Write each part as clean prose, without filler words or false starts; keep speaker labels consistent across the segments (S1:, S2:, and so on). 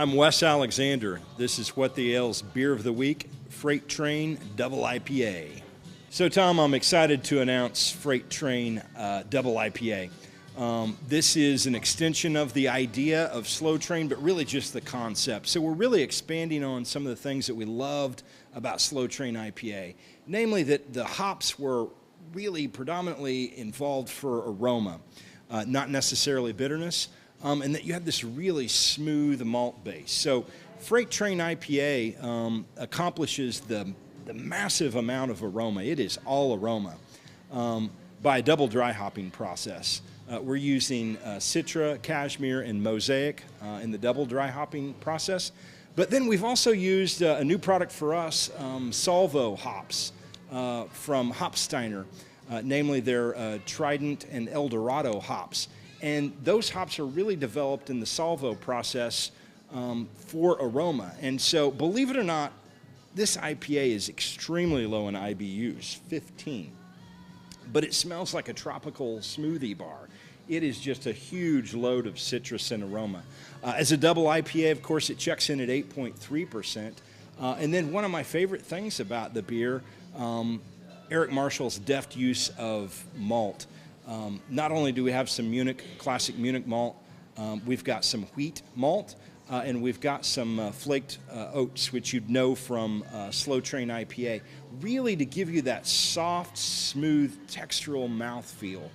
S1: I'm Wes Alexander. This is What the Ale's Beer of the Week, Freight Train Double IPA. So Tom, I'm excited to announce Freight Train Double IPA. This is an extension of the idea of Slow Train, but really just the concept. So we're really expanding on some of the things that we loved about Slow Train IPA, namely that the hops were really predominantly involved for aroma, not necessarily bitterness. And that you have this really smooth malt base. So Freight Train IPA accomplishes the massive amount of aroma. It is all aroma by a double dry hopping process. We're using Citra, Cashmere, and Mosaic in the double dry hopping process. But then we've also used a new product for us, Salvo hops from Hopsteiner, namely their Trident and Eldorado hops. And those hops are really developed in the Salvo process for aroma. And so, believe it or not, this IPA is extremely low in IBUs, 15. But it smells like a tropical smoothie bar. It is just a huge load of citrus and aroma. As a double IPA, of course, it checks in at 8.3%. And then one of my favorite things about the beer, Eric Marshall's deft use of malt. Not only do we have some classic Munich malt, we've got some wheat malt, and we've got some flaked oats, which you'd know from Slow Train IPA, really to give you that soft, smooth, textural mouthfeel.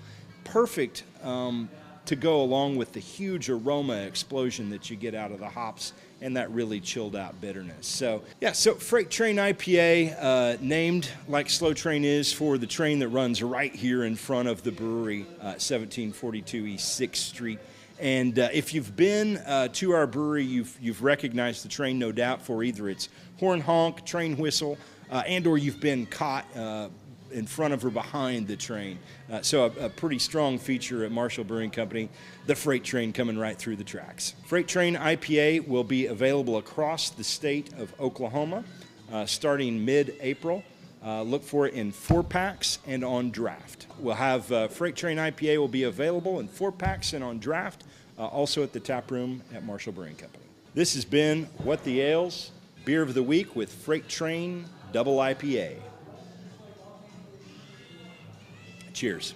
S1: Perfect to go along with the huge aroma explosion that you get out of the hops and that really chilled out bitterness. So yeah, so Freight Train IPA, named like Slow Train is for the train that runs right here in front of the brewery, 1742 East 6th Street. And if you've been to our brewery, you've recognized the train, no doubt, for either its horn honk, train whistle, and or you've been caught in front of or behind the train. So a pretty strong feature at Marshall Brewing Company, the freight train coming right through the tracks. Freight Train IPA will be available across the state of Oklahoma starting mid-April. Look for it in 4-packs and on draft. We'll have Freight Train IPA will be available in 4-packs and on draft, also at the taproom at Marshall Brewing Company. This has been What the Ale's Beer of the Week with Freight Train Double IPA. Cheers.